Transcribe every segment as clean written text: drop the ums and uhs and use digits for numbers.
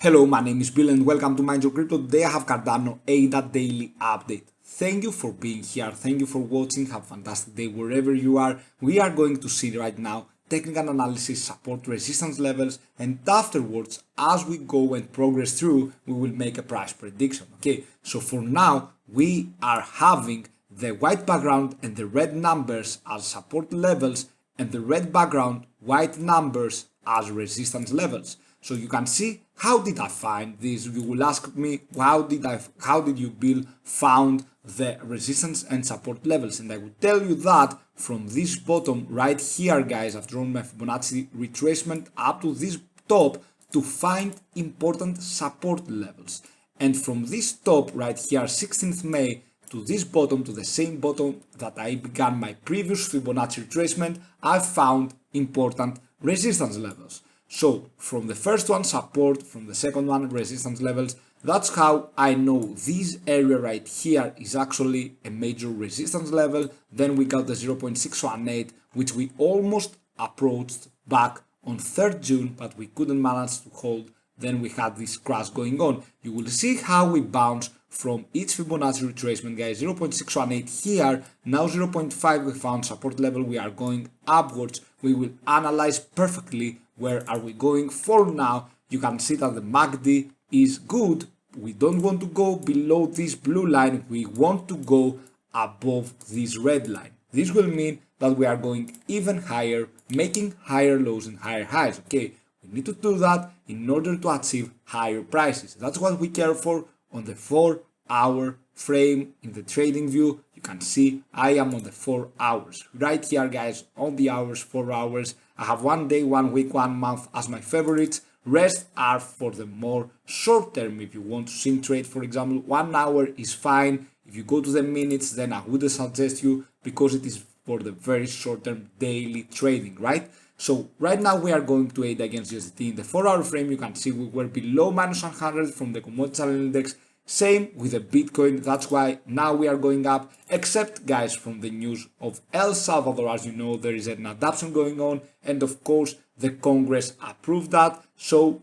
Hello, my name is Bill and welcome to MindYourCrypto. Today I have Cardano ADA daily update. Thank you for being here. Thank you for watching. Have a fantastic day wherever you are. We are going to see right now technical analysis, support, resistance levels, and afterwards, as we go and progress through, we will make a price prediction. Okay, so for now, we are having the white background and the red numbers as support levels and the red background, white numbers as resistance levels. So you can see, how did I find this? You will ask me, how did you Bill found the resistance and support levels? And I will tell you that from this bottom right here, guys, I've drawn my Fibonacci retracement up to this top to find important support levels. And from this top right here, 16th May, to this bottom, to the same bottom that I began my previous Fibonacci retracement, I found important resistance levels. So from the first one, support, from the second one, resistance levels. That's how I know this area right here is actually a major resistance level. Then we got the 0.618, which we almost approached back on 3rd June, but we couldn't manage to hold. Then we had this crash going on. You will see how we bounce from each Fibonacci retracement, guys. 0.618 here, now 0.5 we found support level. We are going upwards. We will analyze perfectly where are we going. For now, you can see that the MACD is good. We don't want to go below this blue line. We want to go above this red line. This will mean that we are going even higher, making higher lows and higher highs. Okay, we need to do that in order to achieve higher prices. That's what we care for on the 4-hour frame. In the trading view, you can see I am on the 4 hours right here, guys. On the hours, 4 hours. I have 1 day, 1 week, 1 month as my favorites. Rest are for the more short term. If you want to swing trade, for example, 1 hour is fine. If you go to the minutes, then I would suggest you, because it is for the very short term daily trading, right? So right now we are going to ADA against USDT. In the 4-hour frame, you can see we were below -100 from the commodity channel index. Same with the Bitcoin. That's why now we are going up, except, guys, from the news of El Salvador. As you know, there is an adoption going on, and of course the Congress approved that, so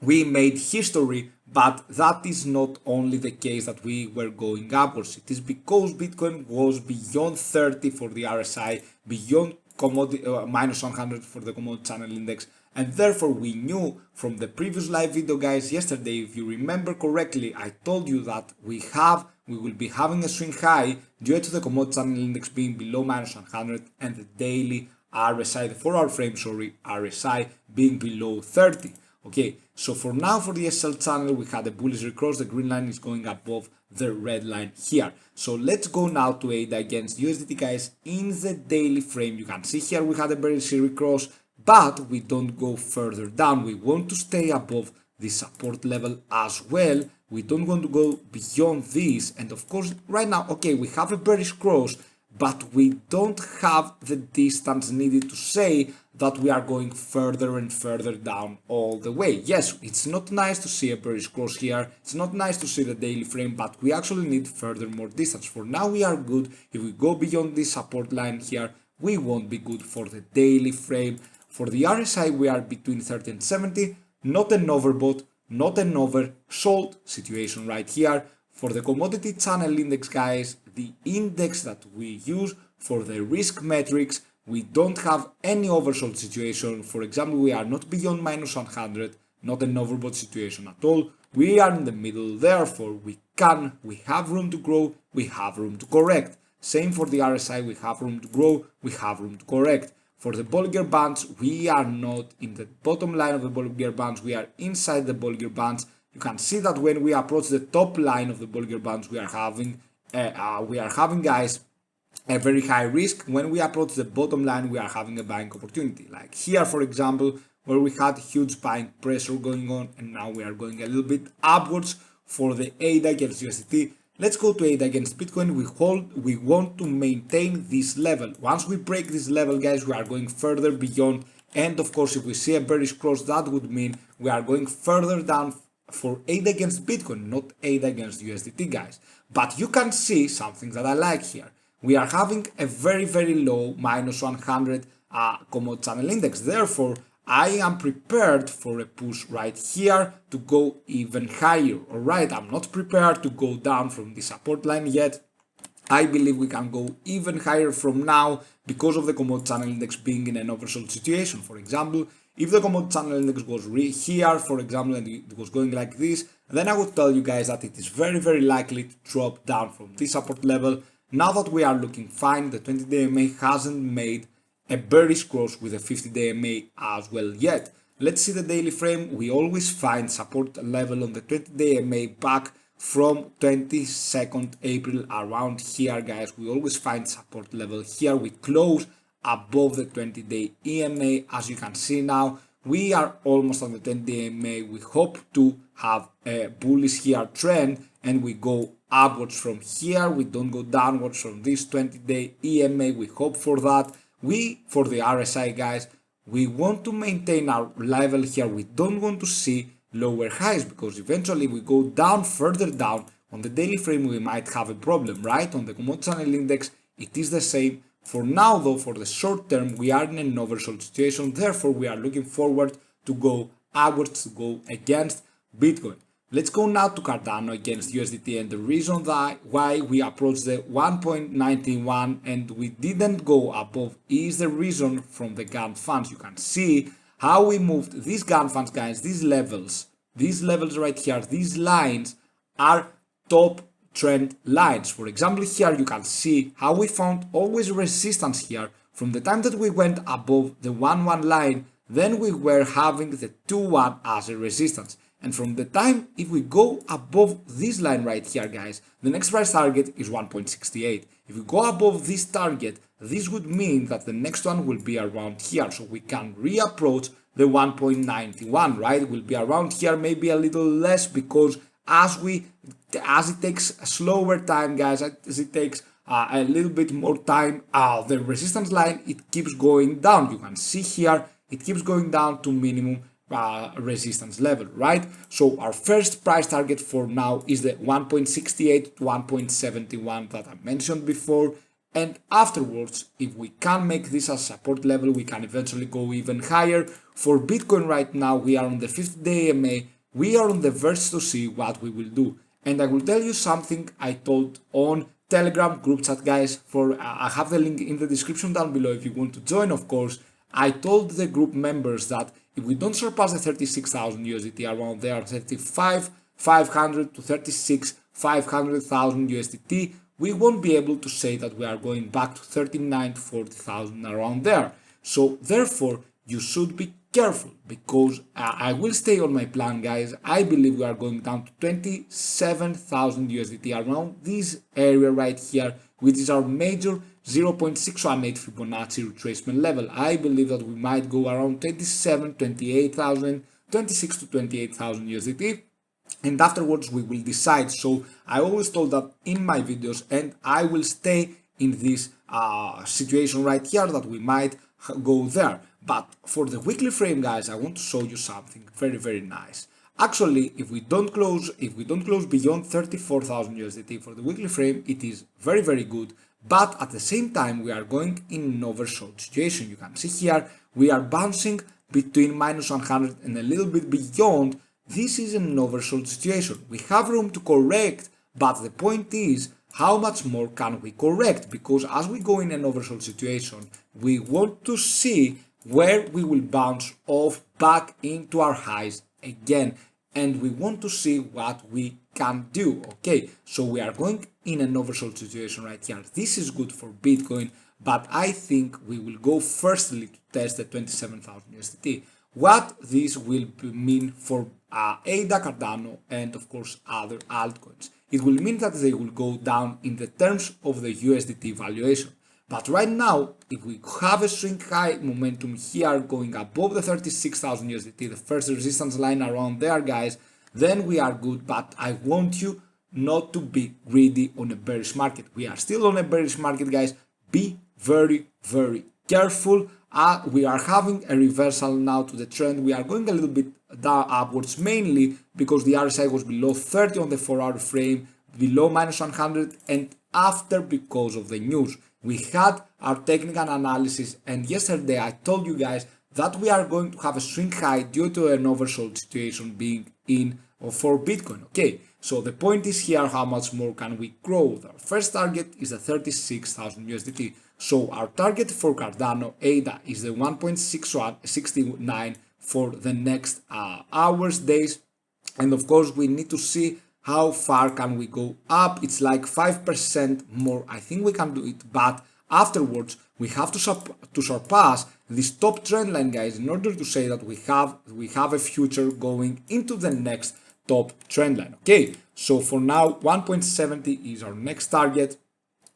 we made history. But that is not only the case that we were going upwards. It is because Bitcoin was beyond 30 for the RSI, beyond commodity -100 for the commodity channel index, and therefore we knew from the previous live video, guys, yesterday, if you remember correctly, I told you that we will be having a swing high due to the commodity channel index being below -100 and the daily RSI, the 4-hour frame, sorry, RSI being below 30. Okay, so for now, for the SL channel, we had a bullish recross. The green line is going above the red line here. So let's go now to ADA against USDT, guys. In the daily frame, you can see here we had a bearish recross, but we don't go further down. We want to stay above the support level as well. We don't want to go beyond this. And of course, right now, okay, we have a bearish cross, but we don't have the distance needed to say that we are going further and further down all the way. Yes, it's not nice to see a bearish cross here. It's not nice to see the daily frame, but we actually need further more distance. For now, we are good. If we go beyond this support line here, we won't be good for the daily frame. For the RSI, we are between 30 and 70. Not an overbought, not an oversold situation right here. For the commodity channel index, guys, the index that we use for the risk metrics, we don't have any oversold situation. For example, we are not beyond -100, not an overbought situation at all. We are in the middle, therefore we have room to grow, we have room to correct. Same for the RSI, we have room to grow, we have room to correct. For the Bollinger bands, we are not in the bottom line of the Bollinger bands, we are inside the Bollinger bands. You can see that when we approach the top line of the Bollinger bands, we are having, guys, a very high risk. When we approach the bottom line, we are having a buying opportunity. Like here, for example, where we had huge buying pressure going on, and now we are going a little bit upwards for the ADA against USDT. Let's go to ADA against Bitcoin. We want to maintain this level. Once we break this level, guys, we are going further beyond. And of course, if we see a bearish cross, that would mean we are going further down for ADA against Bitcoin, not ADA against USDT, guys. But you can see something that I like here. We are having a very, very low -100 commodity channel index. Therefore, I am prepared for a push right here to go even higher. Alright, I'm not prepared to go down from the support line yet. I believe we can go even higher from now because of the commodity channel index being in an oversold situation. For example, if the commodity channel index was here, for example, and it was going like this, then I would tell you guys that it is very likely to drop down from this support level. Now that we are looking fine, the 20-day MA hasn't made a bearish cross with a 50-day MA as well yet. Let's see the daily frame. We always find support level on the 20-day MA back from 22nd April around here, guys. We always find support level here. We close above the 20-day EMA. As you can see now, we are almost on the 20-day EMA. We hope to have a bullish here trend and we go upwards from here. We don't go downwards from this 20-day EMA. We hope for that. For the RSI, guys, we want to maintain our level here. We don't want to see lower highs, because eventually we go down, further down on the daily frame, we might have a problem, right? On the commodity channel index, it is the same. For now though, for the short term, we are in an oversold situation. Therefore, we are looking forward to go upwards, to go against Bitcoin. Let's go now to Cardano against USDT, and the reason why we approached the 1.91 and we didn't go above is the reason from the gann funds. You can see how we moved these gann funds, guys. These levels right here, these lines are top trend lines. For example, here you can see how we found always resistance here. From the time that we went above the 1-1 line, then we were having the 2-1 as a resistance. And from the time, if we go above this line right here, guys, the next price target is 1.68. If we go above this target, this would mean that the next one will be around here. So we can reapproach the 1.91, right? It will be around here, maybe a little less, because as it takes a slower time, guys, as it takes a little bit more time, the resistance line, it keeps going down. You can see here, it keeps going down to minimum resistance level, right? So our first price target for now is the 1.68 to 1.71 that I mentioned before, and afterwards, if we can make this as support level, we can eventually go even higher. For Bitcoin right now, we are on the 50-day EMA. We are on the verge to see what we will do, and I will tell you something I told on Telegram group chat, guys. I have the link in the description down below if you want to join, of course. I told the group members that if we don't surpass the 36,000 USDT around there, 35,500 to 36,500,000 USDT, we won't be able to say that we are going back to 39 to 40,000 around there. So therefore, you should be careful, because I will stay on my plan, guys. I believe we are going down to 27,000 USDT around this area right here, which is our major 0.618 Fibonacci retracement level. I believe that we might go around 28,000, 26 to 28,000 USDT, and afterwards we will decide. So I always told that in my videos, and I will stay in this situation right here that we might go there. But for the weekly frame, guys, I want to show you something very nice. Actually, if we don't close beyond 34,000 USDT for the weekly frame, it is very good. But at the same time, we are going in an oversold situation. You can see here, we are bouncing between -100 and a little bit beyond. This is an oversold situation. We have room to correct, but the point is, how much more can we correct? Because as we go in an oversold situation, we want to see where we will bounce off back into our highs again, and we want to see what we can do. Okay, so we are going in an oversold situation right here. This is good for Bitcoin, but I think we will go firstly to test the 27,000 USDT. What this will mean for ADA, Cardano, and of course other altcoins. It will mean that they will go down in the terms of the USDT valuation. But right now, if we have a swing high momentum here going above the 36,000 USDT, the first resistance line around there, guys, then we are good. But I want you not to be greedy on a bearish market. We are still on a bearish market, guys. Be very careful. We are having a reversal now to the trend. We are going a little bit down upwards, mainly because the RSI was below 30 on the 4-hour frame, below -100, and after because of the news. We had our technical analysis, and yesterday I told you guys that we are going to have a swing high due to an oversold situation being in for Bitcoin. Okay, so the point is here, how much more can we grow? Our first target is the 36,000 USDT. So our target for Cardano ADA is the 1.6169 for the next hours, days, and of course we need to see how far can we go up. It's like 5% more. I think we can do it, but afterwards we have to surpass this top trend line, guys, in order to say that we have a future going into the next top trend line. Okay, so for now 1.70 is our next target.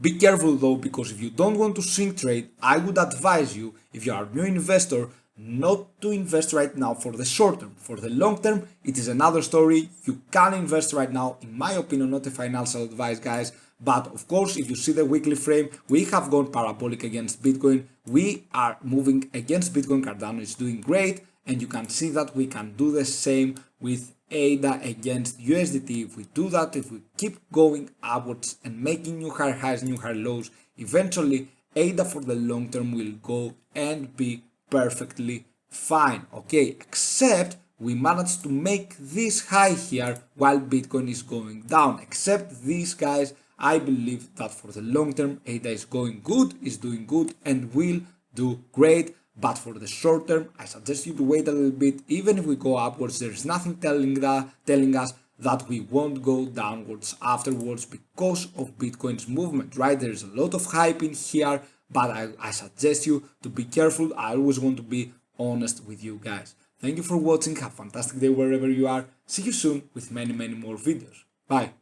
Be careful though, because if you don't want to swing trade, I would advise you, if you are a new investor, not to invest right now for the short term. For the long term, it is another story. You can invest right now, in my opinion, not a financial advice, guys. But of course, if you see the weekly frame, we have gone parabolic against Bitcoin. We are moving against Bitcoin. Cardano is doing great, and you can see that we can do the same with ADA against USDT. If we do that, if we keep going upwards and making new higher highs, new higher lows, eventually ADA for the long term will go and be perfectly fine. Okay, except we managed to make this high here while Bitcoin is going down. Except these, guys, I believe that for the long term ADA is going good, is doing good, and will do great. But for the short term, I suggest you to wait a little bit. Even if we go upwards, there is nothing telling us that we won't go downwards afterwards because of Bitcoin's movement, right? There is a lot of hype in here, but I suggest you to be careful. I always want to be honest with you guys. Thank you for watching. Have a fantastic day wherever you are. See you soon with many more videos. Bye.